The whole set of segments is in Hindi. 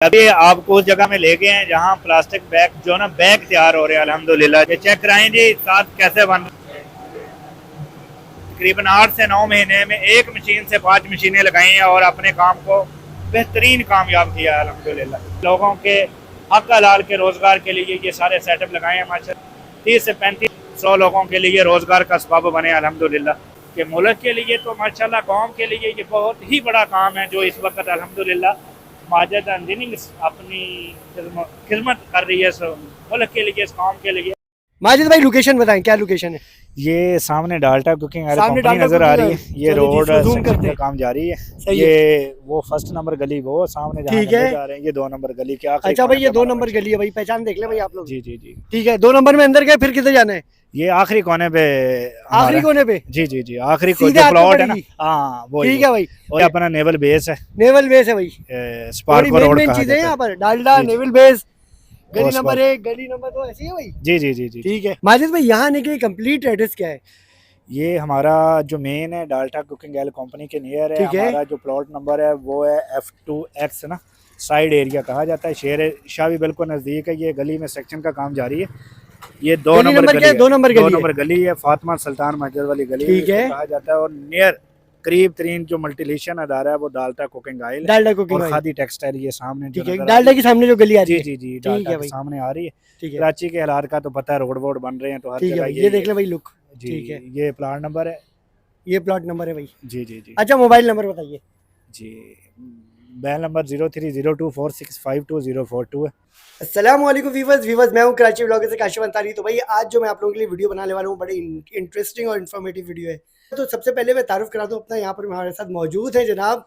अभी आपको उस जगह में ले गए हैं जहाँ प्लास्टिक बैग जो ना बैग तैयार हो रहे हैं अल्हम्दुलिल्लाह। ये चेक कराएं जी साथ कैसे बन रहे हैं। तकरीबन 8 से 9 महीने में एक मशीन से 5 मशीनें लगाई हैं और अपने काम को बेहतरीन कामयाब किया है अल्हम्दुलिल्लाह। लोगों के हक हलाल के रोजगार के लिए ये सारे सेटअप लगाए हैं माशाल्लाह। 30 से 35 100 लोगों के लिए रोजगार का सबब बने अल्हम्दुलिल्लाह। के मुल्क के लिए तो माशाल्लाह कौम के लिए ये बहुत ही बड़ा काम है जो इस वक्त अल्हम्दुलिल्लाह माजिद इंजीनियरिंग अपनी खिदमत कर रही है इस मुल्क के लिए, इस कौम के लिए। माजिद भाई लोकेशन बताएं, क्या लोकेशन है? ये सामने डाल्टा कुकिंग ऑयल सामने कंपनी डाल्टा नजर आ कुकिंग रही है। ऑयल। ये चलो जी, रोड इसको zoom सेक्शन करते का हैं। काम जारी है। सही ये वो फर्स्ट नंबर गली वो सामने जहाँ ठीक है। जा रहे हैं ये 2 नंबर गली के आखिरी अच्छा भाई, कोने ये पे 2 हमारा नंबर मंजिल। गली है भाई, पहचान देख ले भाई आप लोग। जी जी जी। ठीक है, 2 नंबर में अंदर गए, फिर किधर जाना है? ये आखिरी कोने पे आखिरी हमारा। कोने पे? जी जी जी आखिरी सीधे जो हाथ में प्लॉट है ना, पड़ेगी। हाँ वो ठीक है भाई। और अपना नेवल बेस है। नेवल बेस है भाई। स्पार्को मेन रोड मेन कहा चीजें हैं जाता यहाँ है। पर, डालडा, जी जी नेवल बेस, गली और नंबर स्पार्क 1, गली नंबर 2, ऐसी है भाई। जी जी जी जी। ठीक है माजिद भाई, यहाँ आने के लिए कंप्लीट एड्रेस क्या है? ये हमारा जो मेन है डाल्टा कुकिंग ऑयल कंपनी के नियर है। ठीक है। हमारा जो प्लॉट नंबर है वो है F2X ना, साइड एरिया कहा जाता है। शेर शाह भी बिल्कुल नज़दीक है। ये गली में सेक्शन का काम जारी है। ये दो गली नंबर नंबर क्या गली है? है। 2 नंबर दो गली है। नंबर गली है, फातिमा सुल्तान मस्जिद वाली गली ठीक इसको है। कहा जाता है। और नियर करीब तरीन जो मल्टीलेशन अदारा है वो डाल्टा कुकिंग ऑयल है डालडा कुकिंग और ऑयल। खादी टेक्सटाइल ये सामने जो ठीक है, नजर आ रही डालडा है। के सामने जो गली आ रही जी है। जी जी ठीक डाल्टा है के भाई। सामने आ रही है। ठीक है। कराची के हालात का तो पता है, रोड वोड बन रहे हैं तो हर ठीक है जगह भाई, ये यही देख है। ले भाई लुक। जी ठीक है, ये प्लाट नंबर है। ये प्लॉट नंबर है भाई। जी जी जी अच्छा, मोबाइल नंबर बताइए। जी। बैल नंबर 030246522042 है। अस्सलाम वालेकुम वीवर्स, मैं हूं कराची ब्लॉगर से काशिफ अंसारी। तो भाई आज जो मैं आप लोगों के लिए वीडियो बनाने वाला हूं, बड़ी इंटरेस्टिंग और इन्फॉर्मेटिव वीडियो है। तो सबसे पहले मैं तारुफ करा दूं अपना, यहाँ पर हमारे साथ मौजूद है जनाब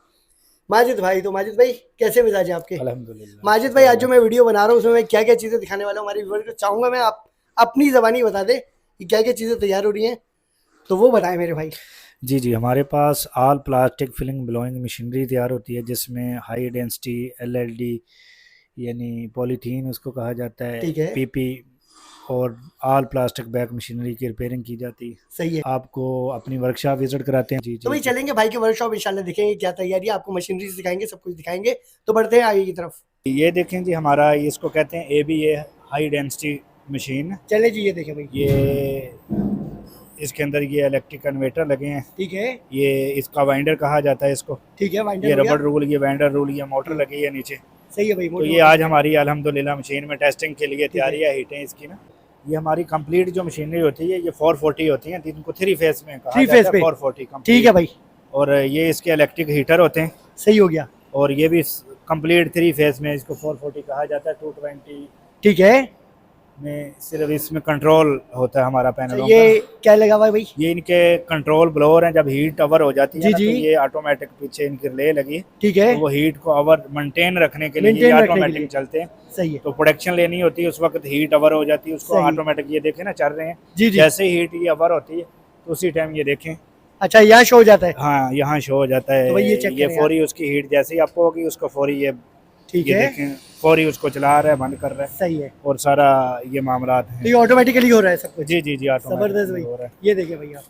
माजिद भाई। तो माजिद भाई, कैसे मिजाज है आपके? अल्हम्दुलिल्लाह। माजिद भाई, आज जो मैं वीडियो बना रहा हूँ उसमें मैं क्या क्या चीज़ें दिखाने वाला हूँ हमारे व्यूअर को, चाहूँगा मैं आप अपनी ज़बानी बता दे कि क्या क्या चीज़ें तैयार हो रही हैं, तो वो बताएं मेरे भाई। जी जी हमारे पास all plastic filling blowing machinery तैयार होती है जिसमें हाई डेंसिटी LLD यानी पॉलीथीन उसको कहा जाता है, ठीक है। PP और ऑल प्लास्टिक बैग मशीनरी की रिपेयरिंग की जाती है। सही है। आपको अपनी वर्कशॉप विजिट कराते हैं। जी तो जी भाई जी। चलेंगे भाई के वर्कशॉप, इंशाल्लाह देखेंगे क्या तैयारी है, आपको मशीनरी दिखाएंगे, सब कुछ दिखाएंगे। तो बढ़ते हैं आगे की तरफ। ये देखें जी हमारा इसको कहते हैं ABA हाई डेंसिटी मशीन। चले जी, ये देखें भाई। ये इसके अंदर ये इलेक्ट्रिक कन्वर्टर लगे हैं। ठीक है। ये इसका वाइंडर कहा जाता है इसको। ठीक है, ये वाइंडर हो गया। रबड़ रूल, ये वाइंडर रूल, ये मोटर लगी है नीचे। सही है भाई, तो मोटर ये मोटर आज है। हमारी अल्हम्दुलिल्लाह मशीन में टेस्टिंग के लिए ठीक है। तैयारी है। हीटें इसकी ना, ये हमारी कंप्लीट जो मशीनरी होती है ये 440 होती है, जिनको 3 फेस में कहा 3 जाता फेस है पे। 440 ठीक कंप्लीट। है भाई। और ये इसके इलेक्ट्रिक हीटर होते हैं। सही हो गया। और ये भी कंप्लीट 3 फेस में, इसको 440 कहा जाता है। 220 ठीक है। में सिर्फ इसमें कंट्रोल होता है हमारा अच्छा, पैनलों ये का। क्या लगा हुआ है भाई? ये इनके कंट्रोल ब्लोअर हैं। जब हीट अवर हो जाती है जी ना जी। तो ये ऑटोमेटिक पीछे इनकी रिले लगी है। ठीक है, तो वो हीट को अवर मेंटेन रखने के लिए ये मेंटेन रखने के लिए। ऑटोमेटिक चलते हैं। सही है। तो प्रोडक्शन लेनी होती है उस वक्त हीट अवर हो जाती है, उसको सही। ऑटोमेटिक ये देखें ना चल रहे हैं। जी जी। जैसे ही हीट ये अवर होती है तो उसी टाइम ये देखें, अच्छा, यहाँ शो हो जाता है। हाँ यहाँ शो हो जाता तो भाई ये चेक है। ये करें फौरी उसकी हीट जैसे ही आपको होगी उसको फौरी ठीक ये है। देखें फौरी उसको चला रहा है, बंद कर रहा है सही है। और सारा ये मामलात तो हैं। ये ऑटोमेटिकली हो रहा है सब कुछ। जी जी जी जबरदस्त ऑटोमेटिक हो रहा भाई, है। ये देखिए भाई आप।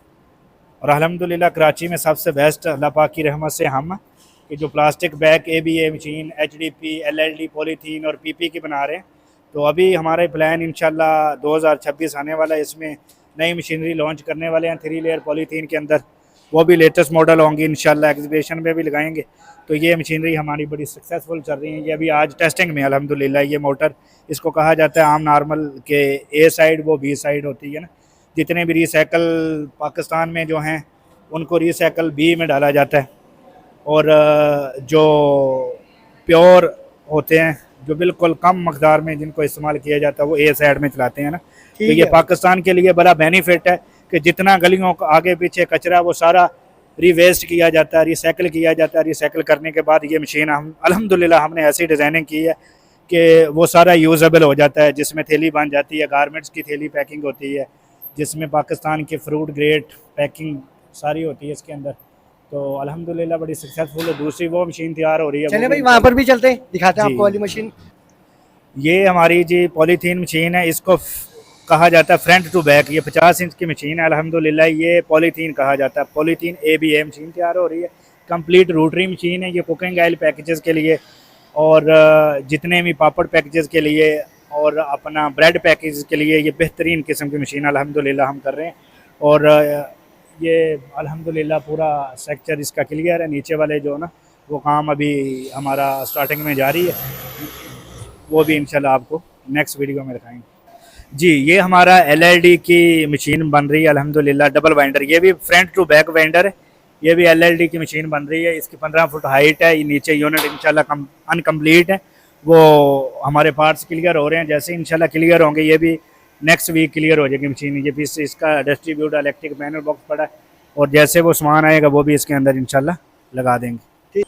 और अल्हम्दुलिल्लाह कराची में सबसे बेस्ट अल्लाह पाक की रहमत से हम कि जो plastic bag ABA machine HDP LLD polythene और PP की बना रहे हैं। तो अभी हमारे प्लान इंशाल्लाह 2026 आने वाला है, इसमें नई मशीनरी लॉन्च करने वाले हैं 3 लेयर पॉलीथीन के अंदर। वो भी लेटेस्ट मॉडल होंगी इंशाल्लाह, एग्जीबिशन में भी लगाएंगे। तो ये मशीनरी हमारी बड़ी सक्सेसफुल चल रही है। ये अभी आज टेस्टिंग में अल्हम्दुलिल्लाह। ये मोटर इसको कहा जाता है आम नॉर्मल के A साइड वो B साइड होती है ना, जितने भी रिसाइकल पाकिस्तान में जो हैं उनको रिसाइकल B में डाला जाता है। और जो प्योर होते हैं जो बिल्कुल कम मकदार में जिनको इस्तेमाल किया जाता है वो A साइड में चलाते हैं ना। तो ठीक ये है। पाकिस्तान के लिए बड़ा बेनिफिट है कि जितना गलियों का आगे पीछे कचरा वो सारा रिवेस्ट किया जाता है, रिसाइकिल किया जाता है। रिसाइकिल करने के बाद ये मशीन हम अल्हम्दुलिल्लाह हमने ऐसी डिज़ाइनिंग की है कि वो सारा यूज़ेबल हो जाता है, जिसमें थैली बन जाती है, गारमेंट्स की थैली पैकिंग होती है, जिसमें पाकिस्तान की फ्रूट ग्रेड पैकिंग सारी होती है इसके अंदर। तो अल्हम्दुलिल्लाह बड़ी सक्सेसफुल है। दूसरी वो मशीन तैयार हो रही है। चले भाई, वहाँ पर भी चलते हैं, दिखाते हैं जी। आपको वाली मशीन। ये हमारी जी पॉलीथीन मशीन है, इसको कहा जाता है फ्रंट टू बैक। ये 50 इंच की मशीन है अल्हम्दुलिल्लाह। ये पॉलीथीन कहा जाता है, पॉलीथीन ABA मशीन तैयार हो रही है। कंप्लीट रोटरी मशीन है। ये कुकिंग ऑयल पैकेजेस के लिए और जितने भी पापड़ पैकेजेस के लिए और अपना ब्रेड पैकेज के लिए ये बेहतरीन किस्म की मशीन अल्हम्दुलिल्लाह हम कर रहे हैं। और ये अल्हम्दुलिल्लाह पूरा स्ट्रक्चर इसका क्लियर है। नीचे वाले जो ना वो काम अभी हमारा स्टार्टिंग में जारी है, वो भी इंशाल्लाह आपको नेक्स्ट वीडियो में दिखाएंगे। जी, ये हमारा एलएलडी की मशीन बन रही है अल्हम्दुलिल्लाह, डबल वाइंडर। ये भी फ्रंट टू बैक वाइंडर है। ये भी एलएलडी की मशीन बन रही है। इसकी 15 फुट हाइट है। ये नीचे यूनिट इंशाल्लाह अनकम्प्लीट है, वो हमारे पार्ट्स क्लियर हो रहे हैं। जैसे इंशाल्लाह क्लियर होंगे ये भी नेक्स्ट वीक क्लियर हो जाएगी मशीन। ये पीस इसका डिस्ट्रीब्यूटर इलेक्ट्रिक पैनल बॉक्स पड़ा है, और जैसे वो सामान आएगा वो भी इसके अंदर इंशाल्लाह लगा देंगे।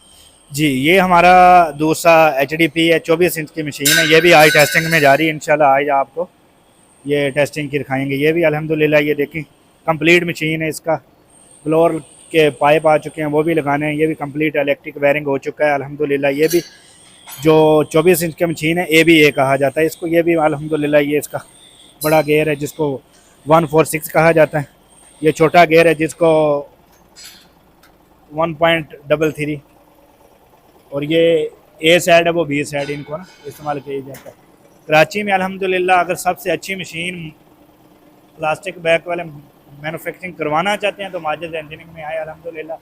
जी, ये हमारा दूसरा एचडीपी है, 24 इंच की मशीन है। ये भी आज टेस्टिंग में जा रही है, इंशाल्लाह आज आपको ये टेस्टिंग की दिखाएंगे। ये भी अल्हम्दुलिल्लाह ये देखें कंप्लीट मशीन है। इसका फ्लोर के पाइप आ चुके हैं, वो भी लगाने हैं। ये भी कंप्लीट इलेक्ट्रिक वायरिंग हो चुका है अल्हम्दुलिल्लाह। ये भी जो 24 इंच की मशीन है ABA कहा जाता है इसको। ये भी अल्हम्दुलिल्लाह ये इसका बड़ा गेयर है जिसको 146 कहा जाता है। ये छोटा गेयर है जिसको 1.33, और ये A साइड है वो B साइड इनको ना इस्तेमाल किया जाता है। कराची में अल्हम्दुलिल्लाह अगर सबसे अच्छी मशीन प्लास्टिक बैग वाले मैन्युफैक्चरिंग करवाना चाहते हैं तो माजिद इंजीनियरिंग में आए अल्हम्दुलिल्लाह।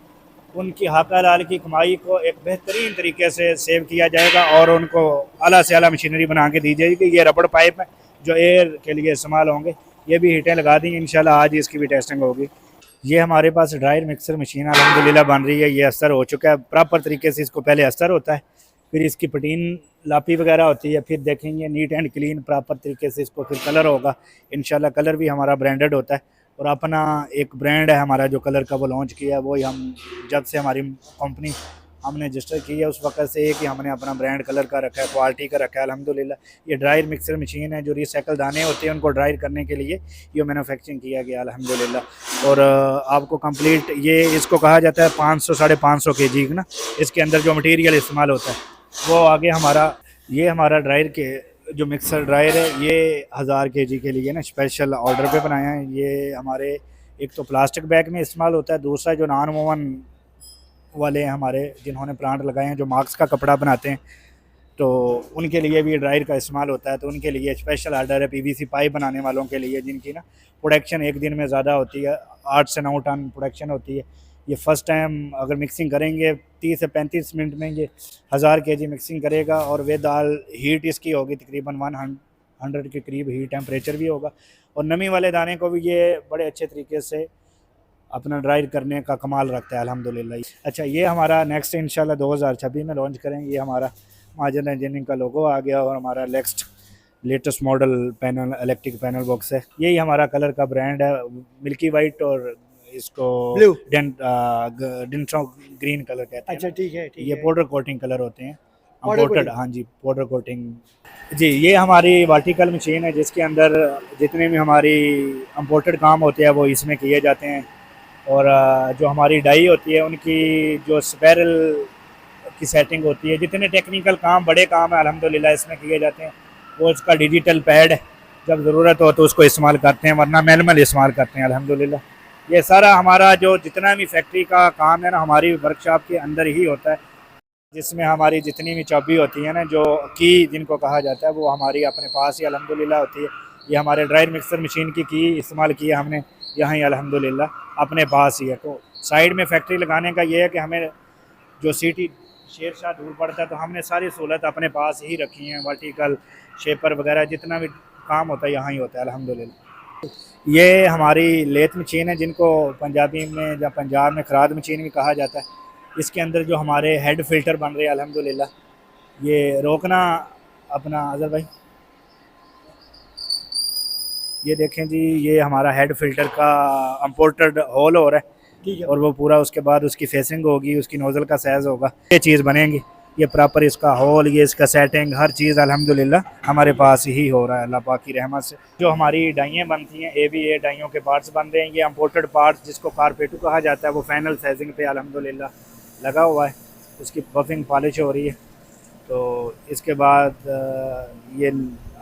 उनकी हाका लाल की कमाई को एक बेहतरीन तरीके से सेव किया जाएगा और उनको आला से आला मशीनरी बना के दी जाएगी। ये रबड़ पाइप है जो एयर के लिए इस्तेमाल होंगे। ये भी हीटें लगा दी इंशाल्लाह, आज इसकी भी टेस्टिंग होगी। ये हमारे पास ड्रायर मिक्सर मशीन अल्हम्दुलिल्लाह बन रही है। ये अस्तर हो चुका है प्रॉपर तरीके से। इसको पहले अस्तर होता है, फिर इसकी पटीन लापी वगैरह होती है, फिर देखेंगे नीट एंड क्लीन प्रॉपर तरीके से इसको फिर कलर होगा इंशाल्लाह। कलर भी हमारा ब्रांडेड होता है, और अपना एक ब्रांड है हमारा जो कलर का वो लॉन्च किया है। वो ही हम जब से हमारी कंपनी हमने रजिस्टर की है उस वक्त से एक ही हमने अपना ब्रांड कलर का रखा है, क्वालिटी का रखा है अल्हम्दुलिल्लाह। ये ड्रायर मिक्सर मशीन है जो रिसाइकल दाने होते हैं उनको ड्रायर करने के लिए ये मैन्युफैक्चरिंग किया गया अल्हम्दुलिल्लाह। और आपको कंप्लीट ये इसको कहा जाता है 500 550 kg ना, इसके अंदर जो मटेरियल इस्तेमाल होता है वो आगे हमारा ये हमारा ड्रायर के जो मिक्सर ड्रायर है ये 1000 kg के लिए ना स्पेशल ऑर्डर पे बनाया है। ये हमारे एक तो प्लास्टिक बैग में इस्तेमाल होता है, दूसरा जो नॉन वोवन वाले हैं हमारे जिन्होंने प्लांट लगाए हैं जो मास्क का कपड़ा बनाते हैं तो उनके लिए भी ड्रायर का इस्तेमाल होता है। तो उनके लिए स्पेशल ऑर्डर है PVC पाइप बनाने वालों के लिए जिनकी ना प्रोडक्शन एक दिन में ज़्यादा होती है, 8 से 9 टन प्रोडक्शन होती है। ये फ़र्स्ट टाइम अगर मिक्सिंग करेंगे 30 से 35 मिनट में ये 1000 kg मिक्सिंग करेगा, और वे दाल हीट इसकी होगी तकरीबन 100 के करीब हीट टेम्परेचर भी होगा। और नमी वाले दाने को भी ये बड़े अच्छे तरीके से अपना ड्राई करने का कमाल रखता है अल्हम्दुलिल्लाह। अच्छा, ये हमारा नेक्स्ट इंशाल्लाह 2026 में लॉन्च करेंगे। ये हमारा माजिद इंजीनियरिंग का लोगो आ गया और हमारा next latest model panel electric panel box है। यही हमारा कलर का ब्रांड है, मिल्की वाइट, और इसको ब्लू डेंट्रो ग्रीन कलर कहते हैं। अच्छा, ठीक है, ठीक ये है। पाउडर कोटिंग कलर होते हैं, Powder अम्पोर्टेड। coating। हाँ जी, पाउडर कोटिंग। जी, ये हमारी वर्टिकल मशीन है जिसके अंदर जितने भी हमारी अम्पोर्टेड काम होते हैं वो इसमें किए जाते हैं। और जो हमारी डाई होती है उनकी जो स्पैरल की सेटिंग होती है, जितने टेक्निकल काम बड़े काम है अल्हम्दुलिल्लाह इसमें किए जाते हैं। वो इसका डिजिटल पैड जब ज़रूरत हो तो उसको इस्तेमाल करते हैं, वरना मैनुअल इस्तेमाल करते हैं अल्हम्दुलिल्लाह। ये सारा हमारा जो जितना भी फैक्ट्री का काम है ना हमारी वर्कशॉप के अंदर ही होता है, जिसमें हमारी जितनी भी चाबी होती है ना जो की जिनको कहा जाता है वो हमारी अपने पास ही अल्हम्दुलिल्लाह होती है। ये हमारे ड्रायर मिक्सर मशीन की इस्तेमाल की है हमने यहाँ ही अल्हम्दुलिल्लाह अपने पास ही है। तो साइड में फैक्ट्री लगाने का ये है कि हमें जो सिटी शेरशाह दूर पड़ता है तो हमने सारी सहूलत अपने पास ही रखी हैं। वर्टिकल शेपर वगैरह जितना भी काम होता है यहाँ ही होता है अल्हम्दुलिल्लाह। ये हमारी लेथ मशीन है जिनको पंजाबी में या पंजाब में खराद मशीन भी कहा जाता है। इसके अंदर जो हमारे हेड फिल्टर बन रहे हैं अल्हम्दुलिल्लाह, ये रोकना अपना अजहर भाई, ये देखें जी, ये हमारा हेड फिल्टर का अम्पोर्टेड होल हो रहा है, ठीक है। और वो पूरा उसके बाद उसकी फेसिंग होगी, उसकी नोज़ल का साइज़ होगा, ये चीज़ बनेंगी। ये प्रॉपर इसका होल, ये इसका सेटिंग, हर चीज़ अल्हम्दुलिल्लाह हमारे पास ही हो रहा है अल्लाह पाक की रहमत से। जो हमारी डाइयाँ बनती हैं ABA डाइयों के पार्ट्स बन रहे हैं। ये अम्पोर्टेड पार्ट्स जिसको कारपेटू कहा जाता है वो फाइनल साइजिंग पे अल्हम्दुलिल्लाह लगा हुआ है, उसकी बफिंग पॉलिश हो रही है। तो इसके बाद ये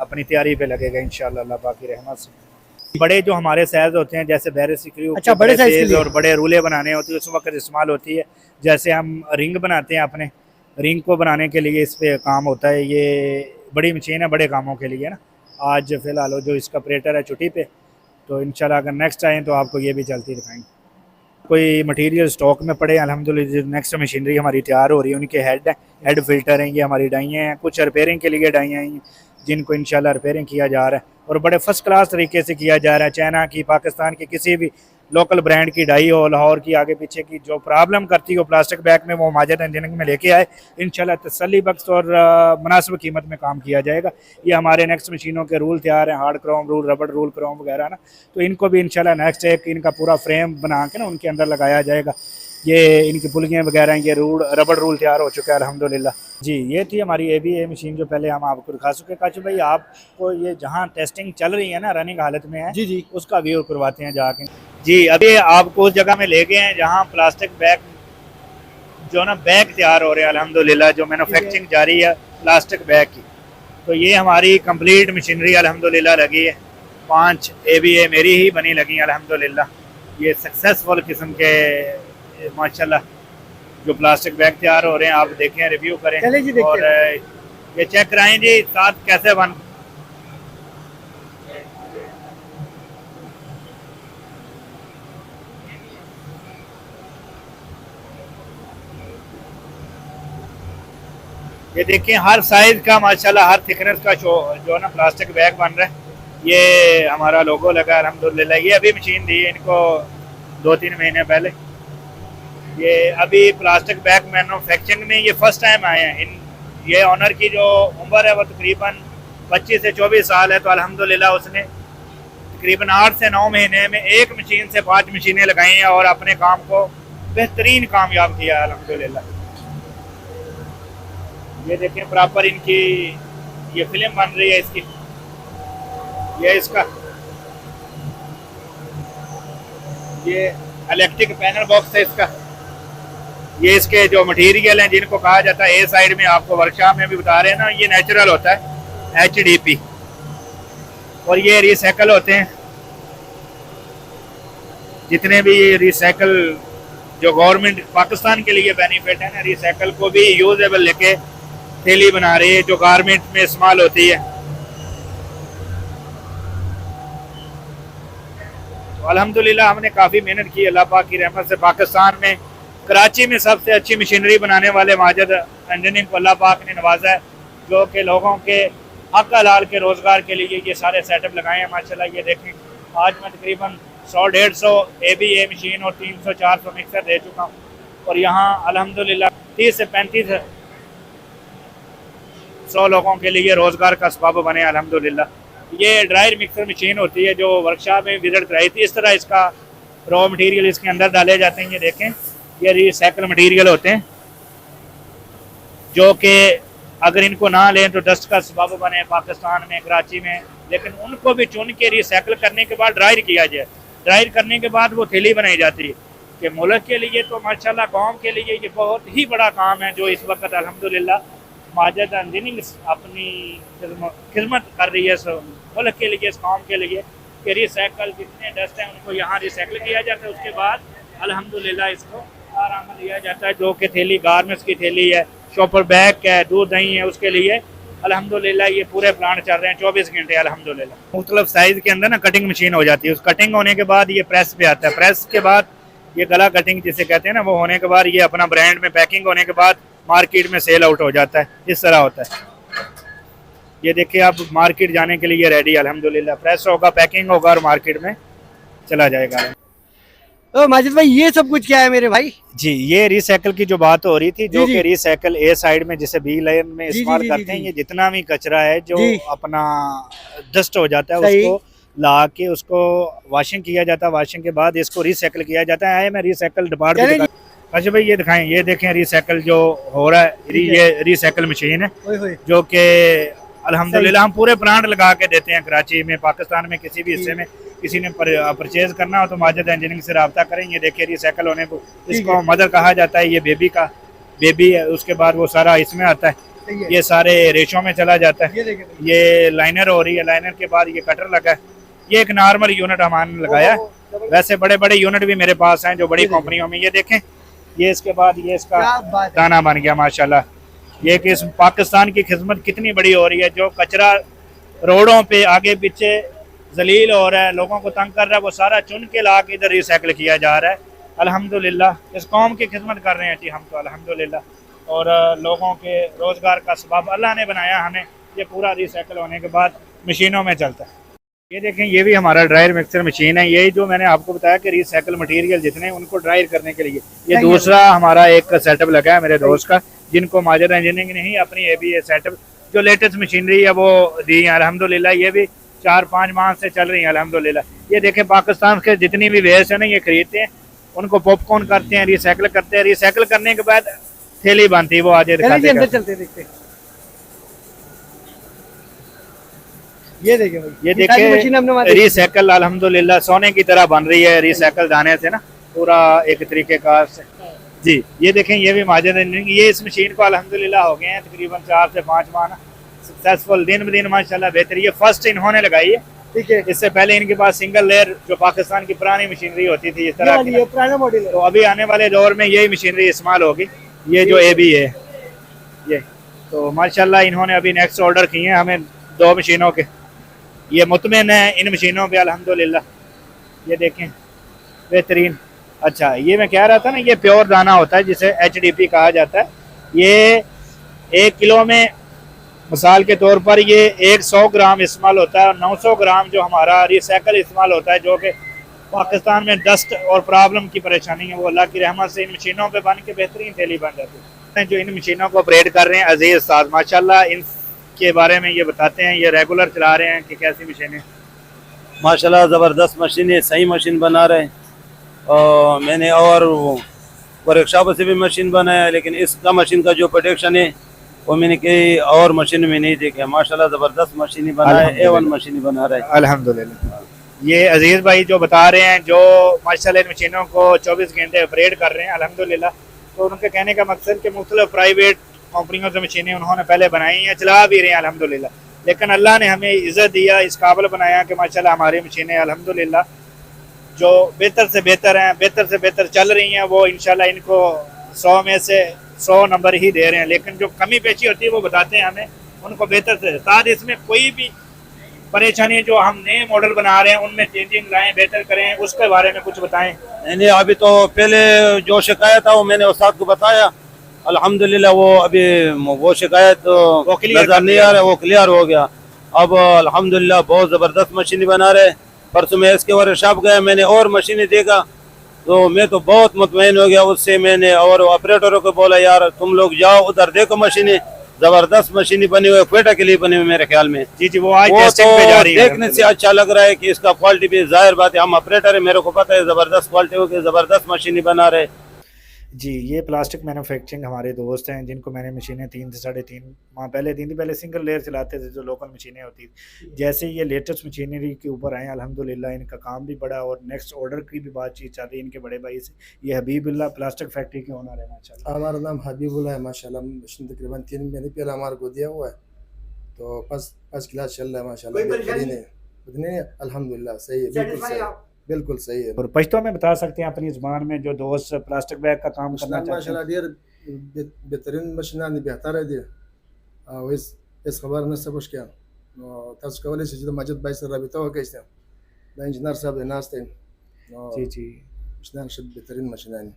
अपनी तैयारी पे लगेगा इंशाल्लाह अल्लाह पाक की रहमत से। बड़े जो हमारे साइज होते हैं जैसे बैरसी क्रू, अच्छा, बड़े साइज के लिए और बड़े रूले बनाने होते हैं उस वक्त इस्तेमाल होती है। जैसे हम रिंग बनाते हैं अपने रिंग को बनाने के लिए इस पे काम होता है। ये बड़ी मशीन है बड़े कामों के लिए ना। आज फ़िलहाल जो इसका ऑपरेटर है छुट्टी पे, तो इंशाल्लाह अगर नेक्स्ट आएँ तो आपको ये भी चलती दिखाएंगे। कोई मटेरियल स्टॉक में पड़े अल्हम्दुलिल्लाह, नेक्स्ट मशीनरी हमारी तैयार हो रही है। उनके हेड फिल्टर हैं, ये हमारी डाइयाँ हैं, कुछ रिपेयरिंग के लिए डाइयाँ हैं जिनको इंशाल्लाह रिपेयरिंग किया जा रहा है और बड़े फर्स्ट क्लास तरीके से किया जा रहा है। चाइना की, पाकिस्तान की, किसी भी लोकल ब्रांड की डाई हो, लाहौर की, आगे पीछे की जो प्रॉब्लम करती हो प्लास्टिक बैग में, वो माजिद इंजीनियरिंग में लेके आए। इंशाल्लाह तसल्ली बख्श और मुनासिब कीमत में काम किया जाएगा। ये हमारे नेक्स्ट मशीनों के रूल तैयार हैं, हार्ड क्रोम रूल, रबड़ रूल क्रोम वगैरह ना। तो इनको भी इंशाल्लाह नेक्स्ट एक इनका पूरा फ्रेम बना के ना उनके अंदर लगाया जाएगा। ये इनकी पुलियाँ वगैरह, ये रबड़ रूल तैयार हो चुका है अल्हम्दुलिल्लाह। जी, ये थी हमारी ABA मशीन जो पहले हम आपको दिखा चुके। काशिफ भाई, आपको ये जहाँ टेस्टिंग चल रही है ना, रनिंग हालत में है, जी उसका व्यू करवाते हैं जाके। जी, अभी आपको उस जगह में ले गए हैं जहाँ प्लास्टिक बैग जो ना बैग तैयार हो रहे हैं अल्हम्दुलिल्लाह, जो मैन्युफैक्चरिंग जारी है प्लास्टिक बैग की। तो ये हमारी कंप्लीट मशीनरी अल्हम्दुलिल्लाह लगी है। 5 ABA मेरी ही बनी लगी अल्हम्दुलिल्लाह। ये सक्सेसफुल किस्म के माशाल्लाह जो प्लास्टिक बैग तैयार हो रहे हैं, आप देखें, रिव्यू करें और ये चेक कराएं जी साथ कैसे बन। ये देखिए हर साइज का माशाल्लाह, हर थिकनेस का जो ना प्लास्टिक बैग बन रहा है। ये हमारा लोगो लगा अल्हम्दुलिल्लाह। ये अभी मशीन दी है इनको 2-3 महीने पहले। ये अभी प्लास्टिक बैग मैन्युफैक्चरिंग में ये फर्स्ट टाइम आए हैं। ये ऑनर की जो उम्र है वो तकरीबन 25 से 24 साल है। तो अल्हम्दुलिल्लाह उसने तकरीबन 8 से 9 महीने में एक मशीन से 5 मशीनें लगाई हैं और अपने काम को बेहतरीन कामयाब किया है अल्हम्दुलिल्लाह। ये देखें प्रॉपर इनकी ये फिल्म बन रही है इसकी। ये इसका ये इलेक्ट्रिक पैनल बॉक्स है इसका। ये इसके जो मटेरियल हैं जिनको कहा जाता है, ए साइड में आपको वर्कशॉप में भी बता रहे हैं ना, ये नेचुरल होता है HDP और ये रिसाइकल होते हैं। जितने भी रिसाइकल जो गवर्नमेंट पाकिस्तान के लिए बेनिफिट है ना, रिसाइकल को भी यूजेबल लेके थैली बना रही है जो गारमेंट में इस्तेमाल होती है। तो अल्हम्दुलिल्लाह हमने काफ़ी मेहनत की, अल्लाह पाक की रहमत से पाकिस्तान में कराची में सबसे अच्छी मशीनरी बनाने वाले माजिद इंजीनियरिंग को अल्लाह पाक ने नवाजा है, जो कि लोगों के हक हलाल के रोज़गार के लिए ये सारे सेटअप लगाए हैं माशाल्लाह। ये देखें, आज मैं तकरीबन 100-150 ABA मशीन और 300-400 मिक्सर दे चुका हूँ और यहाँ अल्हम्दुलिल्लाह 30 से 3500 लोगों के लिए रोज़गार का सबब बने अल्हम्दुलिल्लाह। ये ड्रायर मिक्सर मशीन होती है जो वर्कशॉप में विजिट कराई थी। इस तरह इसका रॉ मटेरियल इसके अंदर डाले जाते हैं। ये देखें, ये रिसाइकल मटेरियल होते हैं जो कि अगर इनको ना लें तो डस्ट का सबब बने पाकिस्तान में, कराची में। लेकिन उनको भी चुन के रिसाइकल करने के बाद ड्रायर किया जाए। ड्रायर करने के बाद वो थैली बनाई जाती है कि मुल्क के लिए तो माशाल्लाह कौम के लिए ये बहुत ही बड़ा काम है जो इस वक्त अल्हम्दुलिल्लाह माजिद इंजीनियरिंग अपनी खिदमत कर रही है मुल्क के लिए, इस कौम के लिए कि रिसाइकल जितने डस्ट हैं उनको यहाँ रिसाइकल किया जाता है। उसके बाद अल्हम्दुलिल्लाह इसको आराम लिया जाता है जो कि थैली गारमेंट्स की थैली है, शॉपर बैग है, दूध दही है, उसके लिए अल्हम्दुलिल्लाह ये पूरे प्लांट चल रहे हैं 24 घंटे अल्हम्दुलिल्लाह। मुख्तलिफ साइज़ के अंदर ना कटिंग मशीन हो जाती है। उस कटिंग होने के बाद ये प्रेस पे आता है। प्रेस के बाद ये गला कटिंग जिसे कहते हैं ना, वो होने के बाद ये अपना ब्रांड में पैकिंग होने के बाद मार्केट में सेल आउट हो जाता है। इस तरह होता है। ये देखिए आप मार्केट जाने के लिए रेडी अल्हम्दुलिल्लाह। प्रेस होगा, पैकिंग होगा और मार्केट में चला जाएगा। तो माजिद भाई ये सब कुछ क्या है मेरे भाई? जी, ये रिसाइकल की जो बात हो रही थी, जो कि रिसाइकल ए साइड में जिसे बी लाइन में इस्तेमाल करते हैं, ये जितना भी कचरा है जो अपना डस्ट हो जाता है उसको ला के उसको वॉशिंग किया जाता है। वॉशिंग के बाद इसको रिसाइकल किया जाता है। मैं रिसाइकल डिपार्टमेंट अच्छा भाई ये दिखाएं, ये देखें रिसाइकल जो हो रहा है, ये रिसाइकल मशीन है जो कि अल्हम्दुलिल्लाह हम पूरे प्लांट लगा के देते हैं कराची में, पाकिस्तान में किसी भी हिस्से में किसी ने परचेज करना हो तो माजिद इंजीनियरिंग से रब्ता करें। ये देखिए रिसाइकल होने को इसको मदर कहा जाता है। ये बेबी है, उसके बाद वो सारा इसमें आता है, ये सारे रेशों में चला जाता है। ये लाइनर हो रही है, लाइनर के बाद ये कटर लगा है। ये एक नॉर्मल यूनिट हमने लगाया है, वैसे बड़े बड़े यूनिट भी मेरे पास हैं जो बड़ी कंपनियों में। ये देखें, ये इसके बाद ये इसका दाना बन गया माशाल्लाह। ये कि इस पाकिस्तान की खिदमत कितनी बड़ी हो रही है। जो कचरा रोडों पे आगे पीछे जलील हो रहा है, लोगों को तंग कर रहा है, वो सारा चुन के ला के इधर रिसाइकिल किया जा रहा है। अल्हम्दुलिल्लाह इस कौम की खिदमत कर रहे हैं जी हम तो अल्हम्दुलिल्लाह। और लोगों के रोज़गार का सबब अल्लाह ने बनाया हमें। ये पूरा रिसाइकिल होने के बाद मशीनों में चलता है। ये देखें, ये भी हमारा ड्रायर मिक्सर मशीन है। यही जो मैंने आपको बताया कि रिसाइकिल मटेरियल जितने हैं उनको ड्रायर करने के लिए ये दूसरा हमारा एक सेटअप लगा है मेरे दोस्त का, जिनको माजर इंजीनियरिंग ने ही अपनी ABA सेटअप जो लेटेस्ट मशीनरी है वो दी है अल्हम्दुलिल्लाह। ये भी 4-5 माह से चल रही है अल्हम्दुलिल्लाह। ये देखें, पाकिस्तान के जितनी भी वेस्ट है ना, ये खरीदते हैं, उनको पॉपकॉर्न करते हैं, रिसाइकिल करते हैं। रिसाइकिल करने के बाद थैली बनती है, वो आज अंदर चलते देखते। ये देखिए भाई, ये देखिए रिसाइकिल अल्हम्दुलिल्लाह सोने की तरह बन रही है रिसाइकिल जाने से ना, पूरा एक तरीकेकार से जी। ये देखें, ये भी माजर इंजीनियरिंग। ये इस मशीन को अल्हम्दुलिल्लाह हो गए हैं तकरीबन 4 से 5 माह ना सक्सेसफुल, दिन ब दिन माशाल्लाह बेहतर। ये फर्स्ट इन्होंने लगाई है, ठीक है। इससे पहले इनके पास सिंगल लेयर जो पाकिस्तान की पुरानी मशीनरी होती थी इस तरह की, पुराना मॉडल है। तो अभी आने वाले दौर में यही मशीनरी इस्तेमाल होगी। ये जो AB है ये, तो माशाल्लाह इन्होंने अभी नेक्स्ट ऑर्डर किए हैं हमें 2 मशीनों के। ये मुतमिन है इन मशीनों पे अल्हम्दुलिल्लाह। ये देखें बेहतरीन। अच्छा, ये मैं कह रहा था ना, ये प्योर दाना होता है जिसे HDP कहा जाता है। ये 1 किलो में मिसाल के तौर पर ये 100 ग्राम इस्तेमाल होता है और 900 ग्राम जो हमारा रिसाइकल इस्तेमाल होता है, जो कि पाकिस्तान में डस्ट और प्रॉब्लम की परेशानी है, वो अल्लाह की रहमत से इन मशीनों पे बन के बेहतरीन थैली बन जाती है। जो इन मशीनों को ऑपरेट कर रहे हैं अजीज उस्ताद माशाल्लाह, इनके बारे में ये बताते हैं, ये रेगुलर चला रहे हैं कि कैसी मशीनें। माशाल्लाह ज़बरदस्त मशीन है, सही मशीन बना रहे हैं। और मैंने और वर्कशॉप से भी मशीन बनाया है, लेकिन इसका मशीन का जो प्रोटेक्शन है वो मैंने कई और मशीन में नहीं देखा। माशाल्लाह ज़बरदस्त मशीन ही बना है, A1 मशीन ही बना रहा है अल्हम्दुलिल्लाह। ये अजीज़ भाई जो बता रहे हैं, जो माशाल्लाह इन मशीनों को 24 घंटे ऑपरेट कर रहे हैं अल्हम्दुलिल्लाह। तो उनके कहने का मकसद कि मुख्तलिफ प्राइवेट कंपनियों से मशीनें उन्होंने पहले बनाई हैं, चला भी रहे हैं अल्हम्दुलिल्लाह। लेकिन अल्लाह ने हमें इज़्ज़त दिया, इस काबिल बनाया कि माशाल्लाह हमारी मशीनें अल्हम्दुलिल्लाह जो बेहतर से बेहतर हैं, बेहतर से बेहतर चल रही हैं। वो इंशाल्लाह इनको 100 में से 100 नंबर ही दे रहे हैं। लेकिन जो कमी पेशी होती है वो बताते हैं हमें, उनको बेहतर से साथ इसमें कोई भी परेशानी जो हम नए मॉडल बना रहे हैं उनमें चेंजिंग लाएं, बेहतर करें, उसके बारे में कुछ बताएं। नहीं, अभी तो पहले जो शिकायत था वो मैंने उस्ताद को बताया, अल्हम्दुलिल्लाह वो अभी वो शिकायत नजर नहीं आ रहा, वो क्लियर हो गया। अब अल्हम्दुलिल्लाह बहुत ज़बरदस्त मशीन बना रहे। परसों मैं इसके वर्कशॉप गया, मैंने और मशीनें देखा तो मैं तो बहुत मुतमईन हो गया उससे। मैंने और ऑपरेटरों को बोला, यार तुम लोग जाओ उधर देखो मशीनें, जबरदस्त मशीनें बनी हुई है, क्वेटा के लिए बनी हुई मेरे ख्याल में। जी जी, वो आज टेस्टिंग पे जा रही है। देखने से अच्छा लग रहा है कि इसका क्वालिटी भी, जाहिर बात है हम ऑपरेटर है, मेरे को पता है जबरदस्त क्वालिटी होगी, जबरदस्त मशीनें बना रहे। जी, ये प्लास्टिक मैन्युफैक्चरिंग हमारे दोस्त हैं जिनको मैंने मशीनें 3 से 3.5 माह पहले दी थी। पहले सिंगल लेयर चलाते थे जो लोकल मशीनें होती थी। जैसे ये लेटेस्ट मशीनरी के ऊपर आए अल्हम्दुलिल्लाह, इनका काम भी बढ़ा और नेक्स्ट ऑर्डर की भी बातचीत चल रही है इनके बड़े भाई से। ये हबीबुल्लाह प्लास्टिक फैक्ट्री के ओनर है माशाल्लाह। हमारा नाम हबीबुल्लाह है माशाल्लाह। मशीन तकरीबन 3 महीने पहले हमारे को दिया हुआ है, तो फर्स्ट क्लास चल रहा है माशाल्लाह। नहीं, अल्हम्दुलिल्लाह सही है, बिल्कुल सही है, बिल्कुल सही है। और पश्तो में बता सकते हैं अपनी ज़बान में जो दोस्त प्लास्टिक बैग का काम करना चाहते हैं। माशाल्लाह ढेर बेहतरीन मशीन आनी बेहतर है दे और इस खबर न सब क्या तस कवले से जो मस्जिद भाई से रबिता हो कैसे इंजीनियर साहब नास्ते जी जी, मशीन बेहतरीन मशीन आनी।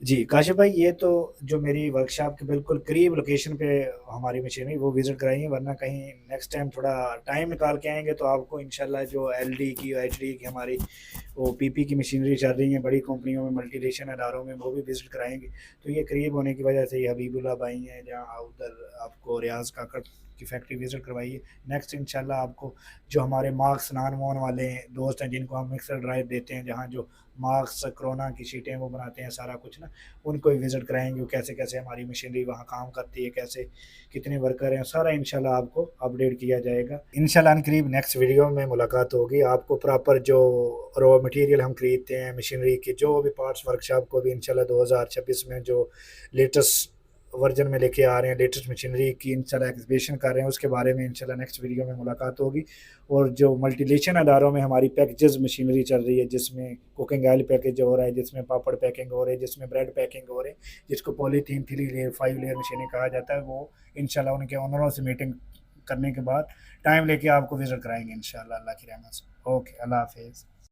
जी काशिफ भाई, ये तो जो मेरी वर्कशॉप के बिल्कुल करीब लोकेशन पे हमारी मशीनरी वो विज़िट कराई है, वरना कहीं नेक्स्ट टाइम थोड़ा टाइम निकाल के आएंगे तो आपको इंशाल्लाह जो LD की HD की हमारी वो PP की मशीनरी चल रही है बड़ी कंपनियों में, मल्टीनेशनल अदारों में, वो भी विज़िट कराएंगे। तो ये करीब होने की वजह से ये हबीबुल्लाह भाई हैं जहाँ उधर आपको रियाज काकड़ की फैक्ट्री विज़िट करवाइए। नेक्स्ट इंशाल्लाह आपको जो हमारे मार्क्स नान मोन वाले दोस्त हैं जिनको हम मिक्सर ड्राइव देते हैं, जहाँ जो मार्क्स कोरोना की शीटें वो बनाते हैं सारा कुछ ना, उनको भी विज़िट कराएंगे कैसे कैसे हमारी मशीनरी वहाँ काम करती है, कैसे कितने वर्कर हैं, सारा इंशाल्लाह आपको अपडेट किया जाएगा। इंशाल्लाह करीब नेक्स्ट वीडियो में मुलाकात होगी। आपको प्रॉपर जो रॉ मटेरियल हम खरीदते हैं मशीनरी के जो भी पार्ट्स, वर्कशॉप को भी इंशाल्लाह 2026 में जो लेटेस्ट वर्जन में लेके आ रहे हैं, लेटेस्ट मशीनरी की इंशाल्लाह एग्जीबिशन कर रहे हैं, उसके बारे में इंशाल्लाह नेक्स्ट वीडियो में मुलाकात होगी। और जो मल्टीलेशन अदारों में हमारी पैकेजेस मशीनरी चल रही है, जिसमें कुकिंग ऑयल पैकेज हो रहा है, जिसमें पापड़ पैकिंग हो रही है, जिसमें ब्रेड पैकिंग हो रही है, जिसको पॉलीथीन 3 लेयर 5 लेयर मशीनें कहा जाता है, वो इंशाल्लाह उनके ओनरों से मीटिंग करने के बाद टाइम लेके आपको विजिट कराएंगे इंशाल्लाह अल्लाह की रहमत से। ओके, अल्लाह हाफिज़।